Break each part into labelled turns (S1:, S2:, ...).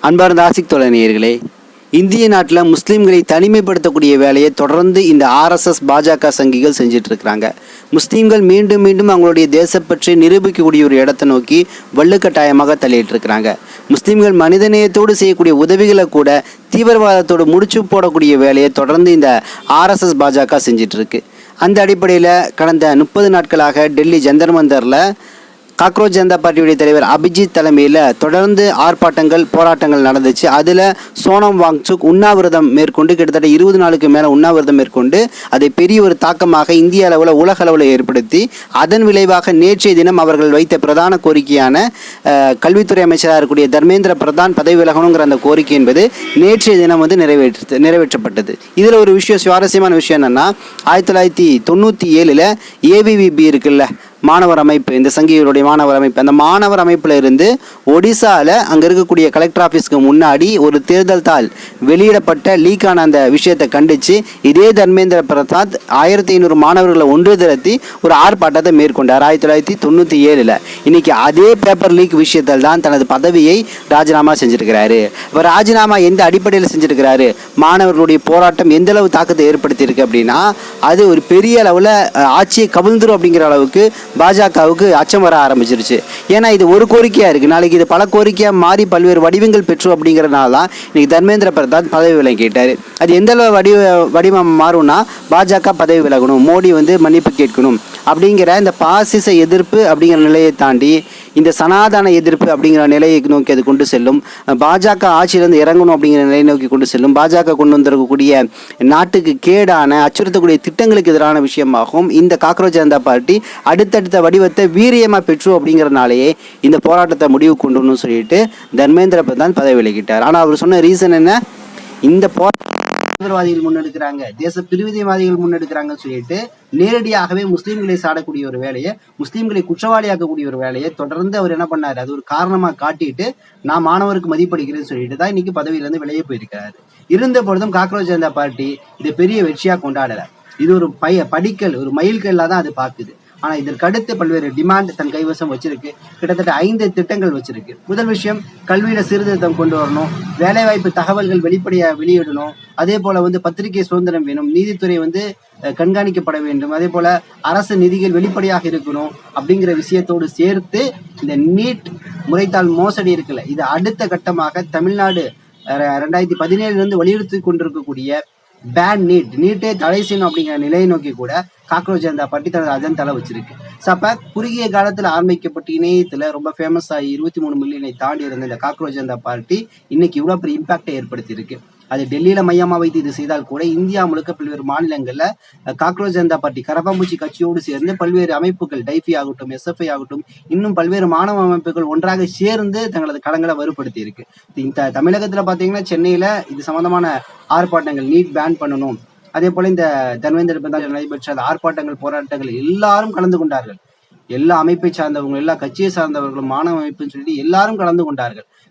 S1: அன்பார்ந்த ஆசிக் தோழனியர்களே, இந்திய நாட்டில் முஸ்லீம்களை தனிமைப்படுத்தக்கூடிய வேலையை தொடர்ந்து இந்த ஆர்எஸ்எஸ் பாஜக சங்கிகள் செஞ்சிட்டு இருக்கிறாங்க. முஸ்லீம்கள் மீண்டும் மீண்டும் அவங்களுடைய தேசப்பற்றி நிரூபிக்கக்கூடிய ஒரு இடத்தை நோக்கி வலுக்கட்டாயமாக தள்ளிட்டு இருக்கிறாங்க. முஸ்லீம்கள் மனிதநேயத்தோடு செய்யக்கூடிய உதவிகளை கூட தீவிரவாதத்தோடு முடிச்சு போடக்கூடிய வேலையை தொடர்ந்து இந்த ஆர்எஸ்எஸ் பாஜக செஞ்சிட்டு இருக்கு. அந்த அடிப்படையில் கடந்த 30 நாட்களாக டெல்லி ஜந்தர் மந்தரில் காக்ரோச் ஜனதா பார்ட்டியுடைய தலைவர் அபிஜித் தலைமையில் தொடர்ந்து ஆர்ப்பாட்டங்கள் போராட்டங்கள் நடந்துச்சு. அதில் சோனம் வாங்சுக் உண்ணாவிரதம் மேற்கொண்டு கிட்டத்தட்ட 20 நாளுக்கு மேலே உண்ணாவிரதம் மேற்கொண்டு அதை பெரிய ஒரு தாக்கமாக இந்திய அளவில் உலக அளவில் ஏற்படுத்தி அதன் விளைவாக நேற்றைய தினம் அவர்கள் வைத்த பிரதான கோரிக்கையான கல்வித்துறை அமைச்சராக இருக்கக்கூடிய தர்மேந்திர பிரதான் பதவி விலகணுங்கிற அந்த கோரிக்கை என்பது நேற்றைய தினம் நிறைவேற்றப்பட்டது. இதில் ஒரு சுவாரஸ்யமான விஷயம் என்னென்னா, 1997 ஏபிவிபி இருக்குல்ல, மாணவர் அமைப்பு, இந்த சங்கிகளுடைய மாணவர் அமைப்பு, அந்த மாணவர் அமைப்பில் இருந்து ஒடிசாவில் அங்கே இருக்கக்கூடிய கலெக்டர் ஆஃபீஸ்க்கு முன்னாடி ஒரு தேர்தல் தாள் வெளியிடப்பட்ட லீக்கான அந்த விஷயத்தை கண்டித்து இதே தர்மேந்திர பிரசாத் 1500 மாணவர்களை ஒன்று திரட்டி ஒரு ஆர்ப்பாட்டத்தை மேற்கொண்டார் 1997. இன்னைக்கு அதே பேப்பர் லீக் விஷயத்தில் தான் தனது பதவியை ராஜினாமா செஞ்சிருக்கிறாரு. இப்போ ராஜினாமா எந்த அடிப்படையில் செஞ்சிருக்கிறாரு, மாணவர்களுடைய போராட்டம் எந்த அளவு தாக்கத்தை ஏற்படுத்தியிருக்கு அப்படின்னா, அது ஒரு பெரிய அளவில் ஆட்சியை கவிழ்ந்துரும் அப்படிங்கிற அளவுக்கு பாஜகவுக்கு அச்சம் வர ஆரம்பிச்சிருச்சு. ஏன்னா இது ஒரு கோரிக்கையாக இருக்குது, நாளைக்கு இது பல கோரிக்கையாக மாறி பல்வேறு வடிவங்கள் பெற்றோம் அப்படிங்கிறதுனால தான் இன்னைக்கு தர்மேந்திர பிரதான் பதவி விலகி கேட்டார். அது எந்த அளவு வடிவம் மாறும்னா, பாஜக பதவி விலகணும், மோடி மன்னிப்பு கேட்கணும் அப்படிங்கிற இந்த பாசிச எதிர்ப்பு அப்படிங்கிற நிலையை தாண்டி இந்த சனாதன எதிர்ப்பு அப்படிங்கிற நிலையை நோக்கி அது கொண்டு செல்லும். பாஜக ஆட்சியிலிருந்து இறங்கணும் அப்படிங்கிற நிலையை நோக்கி கொண்டு செல்லும். பாஜக கொண்டு வந்திருக்கக்கூடிய நாட்டுக்கு கேடான அச்சுறுத்தக்கூடிய திட்டங்களுக்கு எதிரான விஷயமாகவும் இந்த காக்ரோச் ஜனதா பார்ட்டி அடுத்தடுத்த வடிவத்தை வீரியமாக பெற்றோம் அப்படிங்கிறனாலேயே இந்த போராட்டத்தை முடிவு கொண்டுன்னு சொல்லிட்டு தர்மேந்திர பிரதான் பதவி விலகிட்டார். ஆனால் அவர் சொன்ன ரீசன் என்ன, இந்த தீவிரவாதிகள் முன்னெடுக்கிறாங்க, தேச பிரிவினைவாதிகள் முன்னெடுக்கிறாங்கன்னு சொல்லிட்டு நேரடியாகவே முஸ்லீம்களை சாடக்கூடிய ஒரு வேலையை, முஸ்லீம்களை குற்றவாளியாக்கக்கூடிய ஒரு வேலையை தொடர்ந்து அவர் என்ன பண்ணாரு, அது ஒரு காரணமாக காட்டிட்டு நான் மாணவருக்கு மதிப்பளிக்கிறேன்னு சொல்லிட்டு தான் இன்னைக்கு பதவியிலிருந்து விலகி போயிருக்கிறாரு. இருந்த பொழுதும் காக்ரோச் ஜனதா பார்ட்டி இதை பெரிய வெற்றியாக கொண்டாடலை. இது ஒரு படிக்கல், ஒரு மைல்கல்லாக தான் அது பார்க்குது. ஆனால் இதற்கடுத்து பல்வேறு டிமாண்ட் தன் கைவசம் வச்சிருக்கு. கிட்டத்தட்ட 5 திட்டங்கள் வச்சிருக்கு. முதல் விஷயம், கல்வியில சீர்திருத்தம் கொண்டு வரணும், வேலைவாய்ப்பு தகவல்கள் வெளியிடணும், அதே போல பத்திரிகை சுதந்திரம் வேணும், நீதித்துறை கண்காணிக்கப்பட வேண்டும், அதே போல அரசு நிதிகள் வெளிப்படையாக இருக்கணும் அப்படிங்கிற விஷயத்தோடு சேர்த்து இந்த நீட் முறைத்தாள் மோசடி இருக்குல்ல, இது அடுத்த கட்டமாக தமிழ்நாடு 2017 வலியுறுத்தி கொண்டிருக்கக்கூடிய பேன் நீட்டே தடை செய்யணும் அப்படிங்கிற நிலையை நோக்கி கூட காக்ரோச் ஜனதா பார்ட்டி தனது அஜெண்டால வச்சிருக்கு. அப்ப குறுகிய காலத்துல ஆரம்பிக்கப்பட்ட இணையத்துல ரொம்ப ஃபேமஸ் ஆகி 23 மில்லியனை தாண்டி இருந்த இந்த காக்ரோச் ஜனதா பார்ட்டி இன்னைக்கு இவ்வளவு பெரிய இம்பாக்டை ஏற்படுத்தி இருக்கு. அது டெல்லியில மையமா வைத்து இது செய்தால் கூட இந்தியா முழுக்க பல்வேறு மாநிலங்கள்ல காக்ரோச் ஜனதா பார்ட்டி கரப்பாம்பூச்சி கட்சியோடு சேர்ந்து பல்வேறு அமைப்புகள், டைஃபி ஆகட்டும், எஸ்எஃப்ஐ ஆகட்டும், இன்னும் பல்வேறு மாணவ அமைப்புகள் ஒன்றாக சேர்ந்து தங்களது களங்களை வலுப்படுத்தி இருக்கு. இந்த தமிழகத்துல பாத்தீங்கன்னா சென்னையில இது சம்பந்தமான ஆர்ப்பாட்டங்கள், நீட் பேன் பண்ணணும், அதே போல இந்த தர்மேந்திர பிரதான் நடைபெற்ற அந்த ஆர்ப்பாட்டங்கள், போராட்டங்கள் எல்லாரும் கலந்து கொண்டார்கள். எல்லா அமைப்பை சார்ந்தவங்க, எல்லா கட்சியை சார்ந்தவர்களும், மாணவ அமைப்புன்னு சொல்லிட்டு எல்லாரும்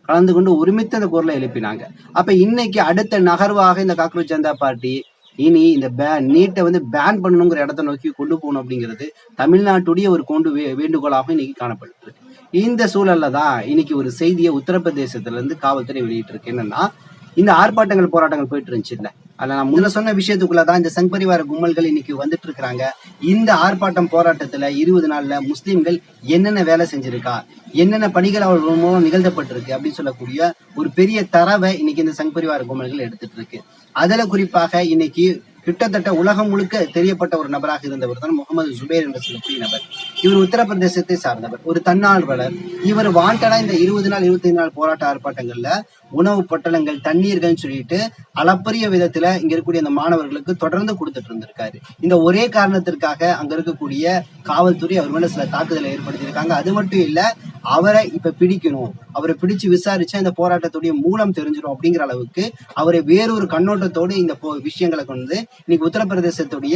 S1: கலந்து கொண்டு ஒருமித்த அந்த குரலை எழுப்பினாங்க. அப்ப இன்னைக்கு அடுத்த நகர்வாக இந்த காக்ரோச் ஜனதா பார்ட்டி இனி இந்த நீட்டை பேன் பண்ணணுங்கிற இடத்தை நோக்கி கொண்டு போகணும் அப்படிங்கிறது தமிழ்நாட்டுடைய ஒரு வேண்டுகோளாக இன்னைக்கு காணப்பட்டு இருக்கு. இந்த சூழல்ல தான் இன்னைக்கு ஒரு செய்தியை உத்தரப்பிரதேசத்துல இருந்து காவல்துறை வெளியிட்டு இருக்கு. என்னன்னா, இந்த ஆர்ப்பாட்டங்கள் போராட்டங்கள் போயிட்டு இருந்துச்சு இல்ல, அதுல நான் முன்ன சொன்ன விஷயத்துக்குள்ளதான் இந்த சங் பரிவார கும்பல்கள் இன்னைக்கு வந்துட்டு இருக்கிறாங்க. இந்த ஆர்ப்பாட்டம் போராட்டத்துல 20 நாள்ல முஸ்லீம்கள் என்னென்ன வேலை செஞ்சிருக்கா, என்னென்ன பணிகள் அவர்கள் மூலம் நிகழ்த்தப்பட்டிருக்கு அப்படின்னு சொல்லக்கூடிய ஒரு பெரிய தரவை இன்னைக்கு இந்த சங் பரிவார கும்பல்கள் எடுத்துட்டு இருக்கு. அதுல குறிப்பாக இன்னைக்கு கிட்டத்தட்ட உலகம் முழுக்க தெரியப்பட்ட ஒரு நபராக இருந்தவர் தான் முகமது ஜுபேர் என்று சொல்லக்கூடிய நபர். இவர் உத்தரப்பிரதேசத்தை சார்ந்தவர், ஒரு தன்னார்வலர். இவர் வாண்டடா இந்த 20 நாள் 25 நாள் போராட்ட ஆர்ப்பாட்டங்கள்ல உணவு பொட்டலங்கள், தண்ணீர்கள் சொல்லிட்டு அளப்பரிய விதத்துல இங்க இருக்கக்கூடிய அந்த மாணவர்களுக்கு தொடர்ந்து கொடுத்துட்டு இருந்திருக்காரு. இந்த ஒரே காரணத்திற்காக அங்க இருக்கக்கூடிய காவல்துறை அவர் மேல சில தாக்குதலை ஏற்படுத்தியிருக்காங்க. அது மட்டும் இல்ல, அவரை இப்ப பிடிக்கணும், அவரை பிடிச்சு விசாரிச்சா இந்த போராட்டத்துடைய மூலம் தெரிஞ்சிடும் அப்படிங்கிற அளவுக்கு அவரை வேறொரு கண்ணோட்டத்தோடு இந்த விஷயங்களை கொண்டு இன்னைக்கு உத்தரப்பிரதேசத்துடைய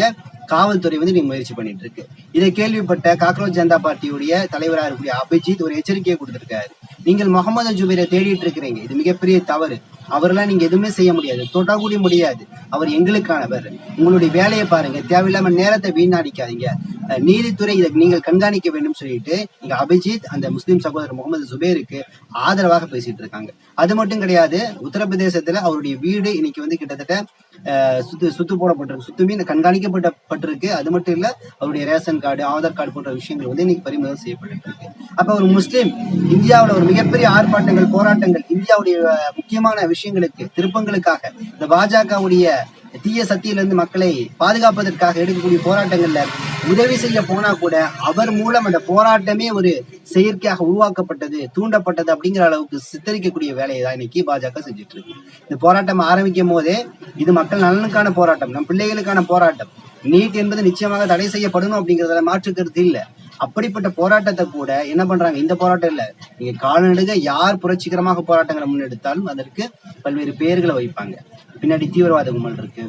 S1: காவல்துறை இன்னைக்கு முயற்சி பண்ணிட்டு இருக்கு. இதை கேள்விப்பட்ட காக்ரோச் ஜனதா பார்ட்டியுடைய தலைவராக இருக்கக்கூடிய அபிஜித் ஒரு எச்சரிக்கையை கொடுத்திருக்காரு. நீங்கள் முகமது ஜுபேரை தேடிட்டு இருக்கிறீங்க, இது மிகப்பெரிய தவறு. அவரெல்லாம் நீங்க எதுவுமே செய்ய முடியாது, தொட்டா கூட முடியாது. அவர் எங்களுக்கானவர். உங்களுடைய வேலையை பாருங்க, தேவையில்லாம நேரத்தை வீணடிக்காதீங்க, நீதித்துறை இதை நீங்கள் கண்காணிக்க வேண்டும் சொல்லிட்டு இங்க அபிஜித் அந்த முஸ்லீம் சகோதரர் முகமது ஜுபேருக்கு ஆதரவாக பேசிட்டு இருக்காங்க. அது மட்டும் கிடையாது, உத்தரப்பிரதேசத்துல அவருடைய வீடு இன்னைக்கு வந்து கிட்டத்தட்ட சுத்து போடப்பட்டிருக்கு, சுத்துமே கண்காணிக்கப்பட்டிருக்கு. அது மட்டும் இல்ல, அவருடைய ரேஷன் கார்டு, ஆதார் கார்டு போன்ற விஷயங்கள் வந்து இன்னைக்கு பறிமுதல் செய்யப்பட்டு இருக்கு. அப்ப ஒரு முஸ்லீம் இந்தியாவில் ஒரு மிகப்பெரிய ஆர்ப்பாட்டங்கள், போராட்டங்கள், இந்தியாவுடைய முக்கியமான விஷயங்களுக்கு, திருப்பங்களுக்காக, இந்த பாஜகவுடைய தீய சக்தியிலிருந்து மக்களை பாதுகாப்பதற்காக எடுக்கக்கூடிய போராட்டங்கள்ல உதவி செய்ய போனா கூட அவர் மூலம் அந்த போராட்டமே ஒரு செயற்கையாக உருவாக்கப்பட்டது, தூண்டப்பட்டது அப்படிங்கிற அளவுக்கு சித்தரிக்கக்கூடிய வேலையை தான் இன்னைக்கு பாஜக செஞ்சுட்டு இருக்கு. இந்த போராட்டம் ஆரம்பிக்கும் போதே இது மக்கள் நலனுக்கான போராட்டம், நம் பிள்ளைகளுக்கான போராட்டம், நீட் என்பது நிச்சயமாக தடை செய்யப்படணும் அப்படிங்கறதுல மாற்று கருத்து இல்ல. அப்படிப்பட்ட போராட்டத்தை கூட என்ன பண்றாங்க, இந்த போராட்டம் இல்ல, நீங்க கால்நடுக யார் புரட்சிகரமாக போராட்டங்களை முன்னெடுத்தாலும் அதற்கு பல்வேறு பெயர்களை வைப்பாங்க. பின்னாடி தீவிரவாத கும்பல் இருக்கு,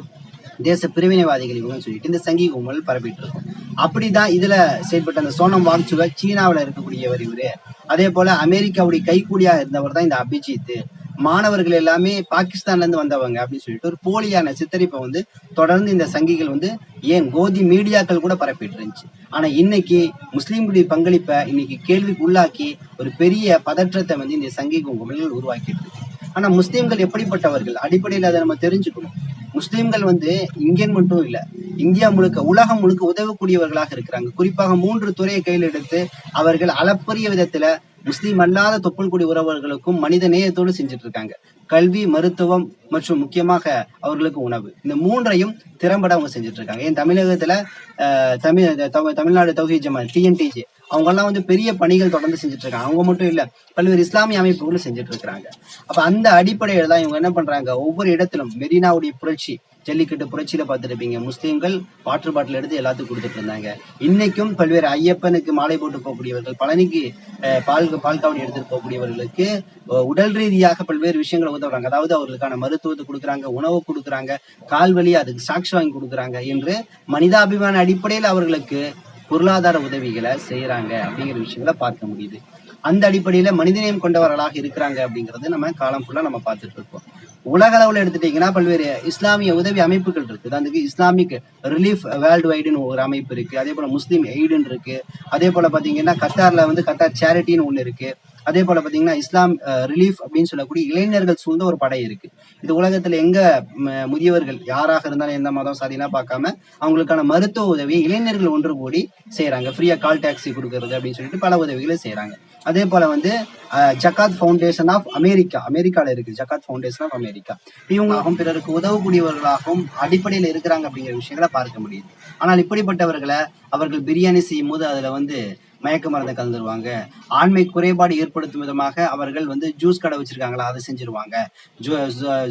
S1: தேச பிரிவினைவாதிகள் இவங்கன்னு சொல்லிட்டு இந்த சங்கி கும்பல் பரப்பிட்டு இருக்கும். அப்படிதான் இதுல செயல்பட்ட அந்த சோனம் வாங்சுக சீனாவில இருக்கக்கூடியவர் இவரு. அதே போல அமெரிக்காவுடைய கைக்கூலியா இருந்தவர் தான் இந்த அபிஜித். மாணவர்கள் எல்லாமே பாகிஸ்தான்ல இருந்து வந்தவங்க அப்படின்னு சொல்லிட்டு ஒரு போலியான சித்தரிப்பை வந்து தொடர்ந்து இந்த சங்கிகள் வந்து ஏன் கோதி மீடியாக்கள் கூட பரப்பிட்டு இருந்துச்சு. ஆனா இன்னைக்கு முஸ்லீம்களுடைய பங்களிப்பை இன்னைக்கு கேள்விக்கு உள்ளாக்கி ஒரு பெரிய பதற்றத்தை வந்து இந்த சங்கி கும்பல்கள் உருவாக்கிட்டு இருக்கு. ஆனா முஸ்லீம்கள் எப்படிப்பட்டவர்கள் அடிப்படையில் அதை நம்ம தெரிஞ்சுக்கணும். முஸ்லீம்கள் வந்து இங்கேன்னு மட்டும் இல்ல, இந்தியா முழுக்க, உலகம் முழுக்க உதவக்கூடியவர்களாக இருக்கிறாங்க. குறிப்பாக 3 துறையை கையில் எடுத்து அவர்கள் அளப்பரிய விதத்துல முஸ்லீம் அல்லாத தொப்புள் குடி உறவர்களுக்கும் மனித நேயத்தோடு செஞ்சுட்டு இருக்காங்க. கல்வி, மருத்துவம் மற்றும் முக்கியமாக அவர்களுக்கு உணவு, இந்த 3ஐயும் திறம்பட அவங்க செஞ்சுட்டு இருக்காங்க. ஏன் தமிழகத்துல தமிழ்நாடு தௌஹீத் ஜமாத் TNTJ அவங்க எல்லாம் வந்து பெரிய பணிகள் தொடர்ந்து செஞ்சுட்டு இருக்காங்க. அவங்க மட்டும் இல்ல, பல்வேறு இஸ்லாமிய அமைப்புகளும் செஞ்சுட்டு இருக்கிறாங்க. அப்ப அந்த அடிப்படையில தான் இவங்க என்ன பண்றாங்க, ஒவ்வொரு இடத்திலும் மெரினாவுடைய புரட்சி, ஜல்லிக்கட்டு புரட்சியில பார்த்துருப்பீங்க, முஸ்லீம்கள் வாட்டர் பாட்டில் எடுத்து எல்லாத்துக்கும் கொடுத்துட்டு இருந்தாங்க. இன்னைக்கும் பல்வேறு ஐயப்பனுக்கு மாலை போட்டு போகக்கூடியவர்கள், பழனிக்கு பால் காவடி எடுத்துட்டு போகக்கூடியவர்களுக்கு உடல் ரீதியாக பல்வேறு விஷயங்களை உதவுறாங்க. அதாவது அவர்களுக்கான மருத்துவத்தை கொடுக்குறாங்க, உணவு கொடுக்குறாங்க, கால்வழி அதுக்கு சாட்சி வாங்கி கொடுக்குறாங்க என்று மனிதாபிமான அடிப்படையில் அவர்களுக்கு பொருளாதார உதவிகளை செய்யறாங்க அப்படிங்கிற விஷயங்களை பார்க்க முடியுது. அந்த அடிப்படையில மனிதநேயம் கொண்டவர்களாக இருக்கிறாங்க அப்படிங்கிறது நம்ம காலம் ஃபுல்லா நம்ம பார்த்துட்டு இருக்கோம். உலக அளவுல எடுத்துட்டீங்கன்னா பல்வேறு இஸ்லாமிய உதவி அமைப்புகள் இருக்கு. அதுக்கு இஸ்லாமிக் ரிலீஃப் வேர்ல்டு வைடுன்னு ஒரு அமைப்பு இருக்கு. அதே போல முஸ்லீம் எய்டுன்னு இருக்கு. அதே போல பாத்தீங்கன்னா கத்தார்ல வந்து கத்தார் சேரிட்டின்னு ஒண்ணு இருக்கு. அதே போல பாத்தீங்கன்னா இஸ்லாம் ரிலீஃப் அப்படின்னு சொல்லக்கூடிய இளைஞர்கள் சூழ்ந்த ஒரு படை இருக்கு. இது உலகத்துல எங்க முதியவர்கள் யாராக இருந்தாலும் எந்த மதம் சாதினா பார்க்காம அவங்களுக்கான மருத்துவ உதவியை இளைஞர்கள் ஒன்று கூடி செய்யறாங்க. ஃப்ரீயா கால் டாக்ஸி கொடுக்கறது அப்படின்னு சொல்லிட்டு பல உதவிகளை செய்யறாங்க. அதே போல வந்து ஜகாத் ஃபவுண்டேஷன் ஆஃப் அமெரிக்கால இருக்கு, ஜகாத் ஃபவுண்டேஷன் ஆஃப் அமெரிக்கா. இவங்களாகவும் பிறருக்கு உதவக்கூடியவர்களாகவும் அடிப்படையில் இருக்கிறாங்க அப்படிங்கிற விஷயங்களை பார்க்க முடியுது. ஆனால் இப்படிப்பட்டவர்களை அவர்கள் பிரியாணி செய்யும் போது அதுல வந்து மயக்க மருந்தை கலந்துருவாங்க. ஆண்மை குறைபாடு ஏற்படுத்தும் விதமாக அவர்கள் வந்து ஜூஸ் கடை வச்சிருக்காங்களா அதை செஞ்சிருவாங்க.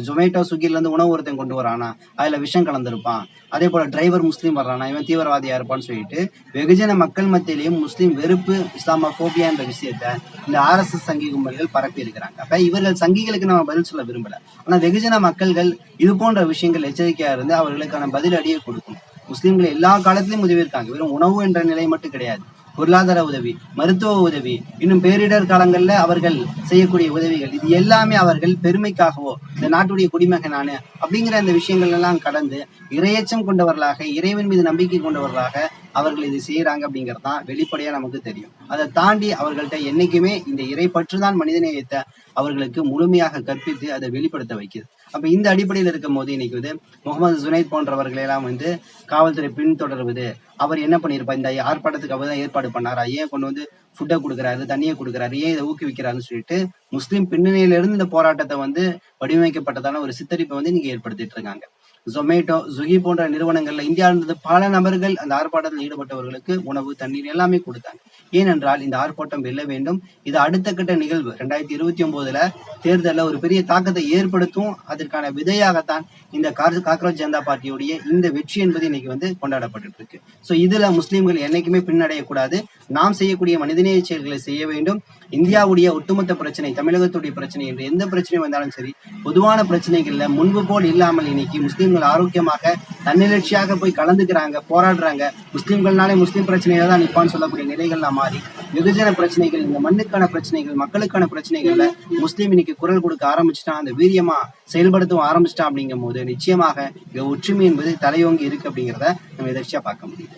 S1: ஜொமேட்டோ ஸ்விக்கில இருந்து உணவு ஒருத்தன் கொண்டு வரானா அதுல விஷம் கலந்துருப்பான். அதே போல டிரைவர் முஸ்லீம் வர்றானா இவன் தீவிரவாதியா இருப்பான்னு சொல்லிட்டு வெகுஜன மக்கள் மத்தியிலையும் முஸ்லீம் வெறுப்பு, இஸ்லாமோபியா என்ற விஷயத்த இந்த RSS சங்கி கும்பல்கள் பரப்பி இருக்கிறாங்க. அப்ப இவர்கள் சங்கிகளுக்கு நம்ம பதில் சொல்ல விரும்பல. ஆனா வெகுஜன மக்கள்கள் இது போன்ற விஷயங்கள் எச்சரிக்கையா இருந்து அவர்களுக்கான பதில் அடியை கொடுக்கணும். முஸ்லீம்கள் எல்லா காலத்திலும் உதவி இருக்காங்க. வெறும் உணவு என்ற நிலை மட்டும் கிடையாது, பொருளாதார உதவி, மருத்துவ உதவி, இன்னும் பேரிடர் காலங்கள்ல அவர்கள் செய்யக்கூடிய உதவிகள், இது எல்லாமே அவர்கள் பெருமைக்காகவோ இந்த நாட்டுடைய குடிமகனானு அப்படிங்கிற அந்த விஷயங்கள் எல்லாம் கடந்து இரையச்சம் கொண்டவர்களாக, இறைவன் மீது நம்பிக்கை கொண்டவர்களாக அவர்கள் இது செய்யறாங்க அப்படிங்கிறது தான் வெளிப்படையா நமக்கு தெரியும். அதை தாண்டி அவர்கள்ட்ட என்னைக்குமே இந்த இறை பற்றுதான் மனிதநேயத்தை அவர்களுக்கு முழுமையாக கற்பித்து அதை வெளிப்படுத்த வைக்குது. அப்ப இந்த அடிப்படையில் இருக்கும் போது இன்னைக்கு வந்து முகமது ஜுனைத் போன்றவர்களை எல்லாம் வந்து காவல்துறை பின்தொடர்வது, அவர் என்ன பண்ணிருப்பார், இந்த ஆர்ப்பாட்டத்துக்கு அவர் தான் ஏற்பாடு பண்ணாரா, ஏன் கொண்டு வந்து ஃபுட்டை கொடுக்குறாரு, தண்ணியை கொடுக்குறாரு, ஏன் இதை ஊக்குவிக்கிறாருன்னு சொல்லிட்டு முஸ்லீம் பின்னணியில இருந்து இந்த போராட்டத்தை வந்து வடிவமைக்கப்பட்டதான ஒரு சித்தரிப்பை வந்து நீங்க ஏற்படுத்திட்டு இருக்காங்க. ஜொமேட்டோ, ஸ்விக்கி போன்ற நிறுவனங்கள்ல இந்தியாவிலிருந்து பல நபர்கள் அந்த ஆர்ப்பாட்டத்தில் ஈடுபட்டவர்களுக்கு உணவு, தண்ணீர் எல்லாமே கொடுத்தாங்க. ஏனென்றால் இந்த ஆர்ப்பாட்டம் வெல்ல வேண்டும். இது அடுத்த கட்ட நிகழ்வு 2029 தேர்தலில் ஒரு பெரிய தாக்கத்தை ஏற்படுத்தும். அதற்கான விதையாகத்தான் இந்த காக்ரோச் ஜனதா பார்ட்டியுடைய இந்த வெற்றி என்பது இன்னைக்கு வந்து கொண்டாடப்பட்டு இருக்கு. சோ இதுல முஸ்லீம்கள் என்னைக்குமே பின்னடையக்கூடாது. நாம் செய்யக்கூடிய மனிதநேய செயல்களை செய்ய வேண்டும். இந்தியாவுடைய ஒட்டுமொத்த பிரச்சனை, தமிழகத்துடைய பிரச்சனை என்று எந்த பிரச்சனை வந்தாலும் சரி, பொதுவான பிரச்சனைகள்ல முன்பு போல் இல்லாமல் இன்னைக்கு முஸ்லீம்கள் ஆரோக்கியமாக தன்னிலட்சியாக போய் கலந்துக்கிறாங்க, போராடுறாங்க. முஸ்லீம்கள்னாலே முஸ்லீம் பிரச்சனையில தான் நிப்பான்னு சொல்லக்கூடிய நிலைகள்லாம் மாறி வெகுஜன பிரச்சனைகள், இந்த மண்ணுக்கான பிரச்சனைகள், மக்களுக்கான பிரச்சனைகள்ல முஸ்லீம் இன்னைக்கு குரல் கொடுக்க ஆரம்பிச்சுட்டான், அந்த வீரியமா செயல்படுத்தவும் ஆரம்பிச்சிட்டான். அப்படிங்கும் போது நிச்சயமாக இங்க ஒற்றுமை என்பது தலையோங்கி இருக்கு அப்படிங்கிறத நம்ம எதிர்ச்சியா பார்க்க முடியுது.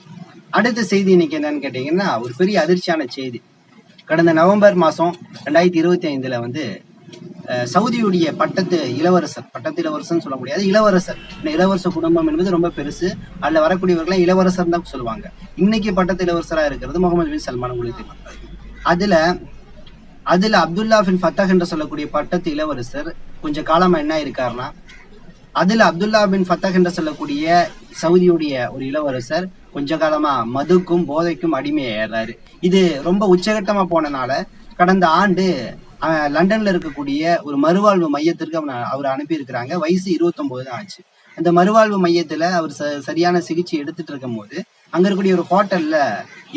S1: அடுத்த செய்தி இன்னைக்கு என்னன்னு கேட்டீங்கன்னா, ஒரு பெரிய அதிர்ச்சியான செய்தி. கடந்த நவம்பர் மாசம் 2025 வந்து சவுதியுடைய பட்டத்து இளவரசர் சொல்ல முடியாது, இளவரசர். இந்த இளவரச குடும்பம் என்பது ரொம்ப பெருசு. அதுல வரக்கூடியவர்களை இளவரசர் தான் சொல்லுவாங்க. இன்னைக்கு பட்டத்து இளவரசரா இருக்கிறது முகமது பின் சல்மான். உங்களுக்கு அதுல அப்துல்லா பின் ஃபத்தாஹ் என்று சொல்லக்கூடிய பட்டத்து இளவரசர் கொஞ்ச காலமா என்ன இருக்காருன்னா, அதுல அப்துல்லா பின் ஃபத்தாஹ் என்று சொல்லக்கூடிய சவுதியுடைய ஒரு இளவரசர் கொஞ்ச காலமா மதுக்கும் போதைக்கும் அடிமையாயிடுறாரு. இது ரொம்ப உச்சகட்டமா போனனால கடந்த ஆண்டு லண்டன்ல இருக்கக்கூடிய ஒரு மறுவாழ்வு மையத்திற்கு அவர் அனுப்பி இருக்கிறாங்க. வயசு 29 தான் ஆச்சு. அந்த மறுவாழ்வு மையத்துல அவர் சரியான சிகிச்சை எடுத்துட்டு இருக்கும் போது அங்க இருக்கக்கூடிய ஒரு ஹோட்டல்ல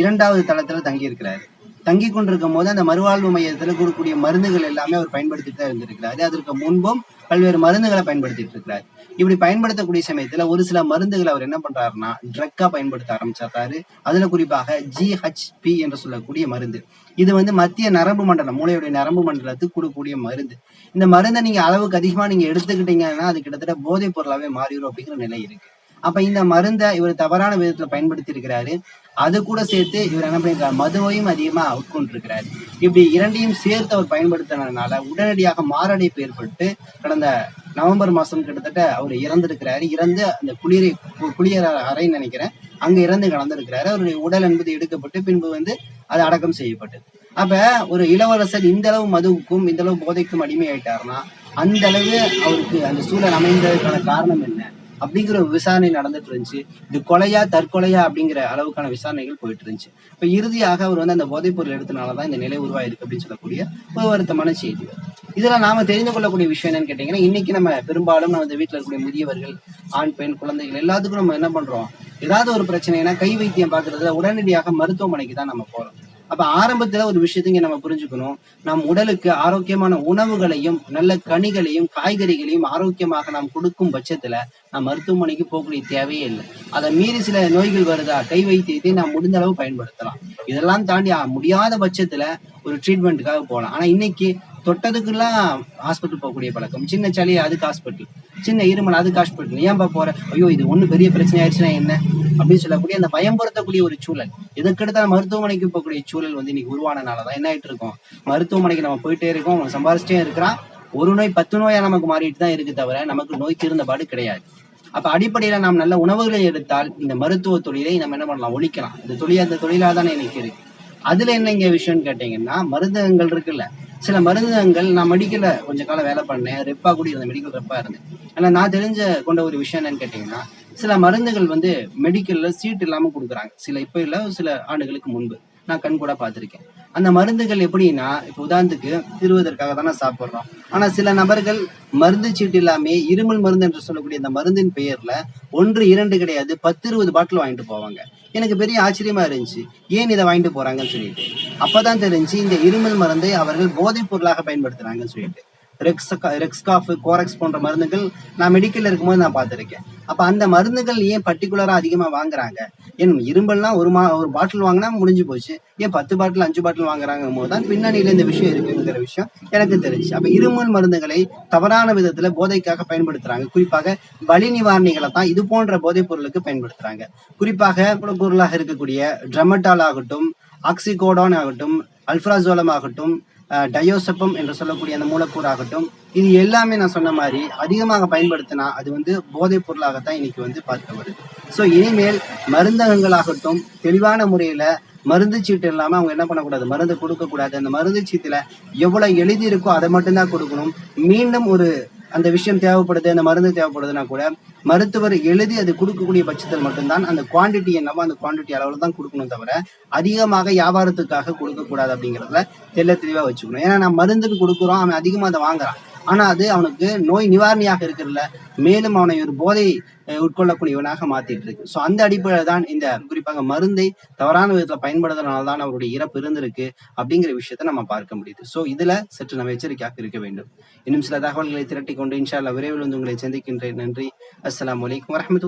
S1: 2வது தளத்துல தங்கி இருக்கிறாரு. தங்கி கொண்டிருக்கும் போது அந்த மறுவாழ்வு மையத்துல கொடுக்கக்கூடிய மருந்துகள் எல்லாமே அவர் பயன்படுத்திட்டு தான் இருந்திருக்கிறாரு. அதற்கு முன்பும் பல்வேறு மருந்துகளை பயன்படுத்திட்டு இருக்கிறாரு. இப்படி பயன்படுத்தக்கூடிய சமயத்துல ஒரு சில மருந்துகளை அவர் என்ன பண்றாருன்னா ட்ரக்கா பயன்படுத்த ஆரம்பிச்சிருக்காரு. அதுல குறிப்பாக GHP என்று சொல்லக்கூடிய மருந்து. இது வந்து மத்திய நரம்பு மண்டலம், மூளையுடைய நரம்பு மண்டலத்துக்கு கொடுக்கக்கூடிய மருந்து. இந்த மருந்தை நீங்க அளவுக்கு அதிகமா நீங்க எடுத்துக்கிட்டீங்கன்னா அது கிட்டத்தட்ட போதைப் பொருளாவே மாறிடும் அப்படிங்கிற நிலை இருக்கு. அப்ப இந்த மருந்தை இவர் தவறான விதத்துல பயன்படுத்தி இருக்கிறாரு. அது கூட சேர்த்து இவர் என்ன பண்ணிருக்காரு, மதுவையும் அதிகமா உட்கொண்டிருக்கிறாரு. இப்படி இரண்டையும் சேர்த்து அவர் பயன்படுத்தினதுனால உடனடியாக மாரடைப்பு ஏற்பட்டு கடந்த நவம்பர் மாசம் கிட்டத்தட்ட அவர் இறந்திருக்கிறாரு. இறந்து அந்த குளியர் அறைன்னு நினைக்கிறேன், அங்க இறந்து கலந்திருக்கிறாரு. அவருடைய உடல் என்பது எடுக்கப்பட்டு பின்பு வந்து அது அடக்கம் செய்யப்பட்டது. அப்ப ஒரு இளவரசர் இந்த அளவு மதுவுக்கும் இந்த அளவு போதைக்கும் அடிமை ஆயிட்டாருன்னா அந்த அளவு அவருக்கு அந்த சூழல் அமைந்ததுக்கான காரணம் என்ன அப்படிங்கிற ஒரு விசாரணை நடந்துட்டு இருந்துச்சு. இது கொலையா தற்கொலையா அப்படிங்கிற அளவுக்கான விசாரணைகள் போயிட்டு இருந்துச்சு. இப்ப இறுதியாக அவர் வந்து அந்த போதைப் பொருள் எடுத்தனாலதான் இந்த நிலை உருவாயிருக்கு அப்படின்னு சொல்லக்கூடிய ஒரு வருத்தமான செய்தி. இதுல நாம தெரிந்து கொள்ளக்கூடிய விஷயம் என்னன்னு கேட்டீங்கன்னா, இன்னைக்கு நம்ம பெரும்பாலும் நம்ம வீட்டுல இருக்கக்கூடிய முதியவர்கள், ஆண் பெண் குழந்தைகள் எல்லாத்துக்கும் நம்ம என்ன பண்றோம், ஏதாவது ஒரு பிரச்சனைனா கை வைத்தியம் பாக்குறதுல உடனடியாக மருத்துவமனைக்கு தான் நம்ம போறோம். அப்ப ஆரம்பத்துல ஒரு விஷயத்தையும் நம்ம புரிஞ்சுக்கணும், நம் உடலுக்கு ஆரோக்கியமான உணவுகளையும் நல்ல கனிகளையும் காய்கறிகளையும் ஆரோக்கியமாக நாம் கொடுக்கும் பட்சத்துல நாம் மருத்துவமனைக்கு போகக்கூடிய தேவையே இல்லை. அதை மீறி சில நோய்கள் வருதா, கை வைத்தியத்தை நாம் முடிந்த அளவு பயன்படுத்தலாம். இதெல்லாம் தாண்டி முடியாத பட்சத்துல ஒரு ட்ரீட்மெண்ட்டுக்காக போகலாம். ஆனா இன்னைக்கு தொட்டதுக்கெல்லாம் ஹாஸ்பிட்டல் போகக்கூடிய பழக்கம். சின்ன சளி அதுக்கு ஹாஸ்பிட்டல், சின்ன இருமல் அதுக்கு ஹாஸ்பிட்டல். ஏன்பா போற, ஐயோ இது ஒண்ணு பெரிய பிரச்சனை ஆயிடுச்சுன்னா என்ன அப்படின்னு சொல்லக்கூடிய அந்த பயன்படுத்தக்கூடிய ஒரு சூழல், எதுக்கெடுத்தாலும் மருத்துவமனைக்கு போகக்கூடிய சூழல் வந்து இன்னைக்கு உருவானனாலதான் என்ன ஆயிட்டு இருக்கோம், மருத்துவமனைக்கு நம்ம போயிட்டே இருக்கோம், சம்பாரிச்சிட்டே இருக்கிறான். ஒரு நோய் 10 நோயா நமக்கு மாறிட்டு தான் இருக்கு தவிர நமக்கு நோய் தீர்ந்தபாடு கிடையாது. அப்ப அடிப்படையில நாம் நல்ல உணவுகளை எடுத்தால் இந்த மருத்துவ தொழிலை நம்ம என்ன பண்ணலாம், ஒழிக்கலாம். இந்த அந்த தொழிலாதானே இன்னைக்கு இருக்கு. அதுல என்ன இங்க விஷயம்னு கேட்டீங்கன்னா, மருந்தகங்கள் இருக்குல்ல, சில மருந்தகங்கள் நான் மெடிக்கல்ல கொஞ்ச காலம் வேலை பண்ணேன், ரெப்பா கூட இருந்தேன், மெடிக்கல் ரெப்பா இருந்தேன். ஆனா நான் தெரிஞ்ச கொண்ட ஒரு விஷயம் என்னன்னு கேட்டீங்கன்னா, சில மருந்துகள் வந்து மெடிக்கல்ல சீட் இல்லாம கொடுக்குறாங்க. இப்ப இல்ல, சில ஆண்டுகளுக்கு முன்பு நான் கண் கூட பார்த்திருக்கேன். அந்த மருந்துகள் எப்படின்னா, இப்ப உதாரணத்துக்கு திருவதற்காக தானே சாப்பிடுறோம். ஆனா சில நபர்கள் மருந்து சீட்டு இல்லாம இருமல் மருந்து என்று சொல்லக்கூடிய அந்த மருந்தின் பெயர்ல 1, 2 கிடையாது 10, 20 பாட்டில் வாங்கிட்டு போவாங்க. எனக்கு பெரிய ஆச்சரியமா இருந்துச்சு, ஏன் இதை வாங்கிட்டு போறாங்கன்னு சொல்லிட்டு. அப்பதான் தெரிஞ்சு இந்த இருமல் மருந்தை அவர்கள் போதைப் பொருளாக பயன்படுத்துறாங்கன்னு சொல்லிட்டு. ரெக்ஸ்காஃப், கோரெக்ஸ் போன்ற மருந்துகள் நான் மெடிக்கல்ல இருக்கும்போது நான் பார்த்திருக்கேன். அப்ப அந்த மருந்துகள் ஏன் பர்டிகுலரா அதிகமா வாங்குறாங்க, ஏன் இரும்பல்லாம் ஒரு பாட்டில் வாங்கினா முடிஞ்சு போச்சு, ஏன் 10 பாட்டில் 5 பாட்டில் வாங்குறாங்க போதுதான் பின்னணியில இந்த விஷயம் இருக்குங்கிற விஷயம் எனக்கு தெரிஞ்சு. அப்ப இருமல் மருந்துகளை தவறான விதத்துல போதைக்காக பயன்படுத்துறாங்க. குறிப்பாக வலி நிவாரணிகளை தான் இது போன்ற போதைப் பொருளுக்கு பயன்படுத்துறாங்க. குறிப்பாக பொருளாக இருக்கக்கூடிய ட்ரமட்டால் ஆகட்டும், ஆக்சிகோடான் ஆகட்டும், அல்ஃப்ராசோலம் ஆகட்டும், டயோசப்பம் என்று சொல்லக்கூடிய அந்த மூலக்கூறு ஆகட்டும், இது எல்லாமே நான் சொன்ன மாதிரி அதிகமாக பயன்படுத்தினா அது வந்து போதைப் பொருளாகத்தான் இன்னைக்கு வந்து பார்க்க வருது. ஸோ இனிமேல் மருந்தகங்களாகட்டும் தெளிவான முறையில மருந்து சீட்டு இல்லாம அவங்க என்ன பண்ணக்கூடாது, மருந்து கொடுக்க கூடாது. அந்த மருந்து சீட்டுல எவ்வளவு எழுதி இருக்கோ அதை மட்டும்தான் கொடுக்கணும். மீண்டும் ஒரு அந்த விஷயம் தேவைப்படுது, அந்த மருந்து தேவைப்படுதுன்னா கூட மருத்துவர் எழுதி அது கொடுக்கக்கூடிய பட்சத்தில் மட்டும்தான் அந்த குவான்டிட்டி என்னவோ அந்த குவான்டிட்டி அளவுல தான் கொடுக்கணும், தவிர அதிகமாக வியாபாரத்துக்காக கொடுக்க கூடாது அப்படிங்கிறதுல தெளிவா வச்சுக்கணும். ஏன்னா நம்ம மருந்துக்கு கொடுக்குறோம், அவன் அதிகமா அதை வாங்குறான். ஆனா அது அவனுக்கு நோய் நிவாரணியாக இருக்கிறதுல மேலும் அவனை ஒரு போதை உட்கொள்ளக்கூடியவனாக மாத்திட்டு இருக்கு. ஸோ அந்த அடிப்படையில் தான் இந்த குறிப்பாக மருந்தை தவறான விதத்துல பயன்படுத்துறதுனால்தான் அவருடைய இறப்பு இருந்திருக்கு அப்படிங்கிற விஷயத்த நம்ம பார்க்க முடியுது. ஸோ இதுல சற்று நம்ம எச்சரிக்கையாக இருக்க வேண்டும். இன்னும் சில தகவல்களை திரட்டி கொண்டு இன்ஷா அல்லாஹ் விரைவில் வந்து உங்களை சந்திக்கின்றேன். நன்றி. அஸ்ஸலாமு அலைக்கும் வரஹ்மத்துல்லாஹி.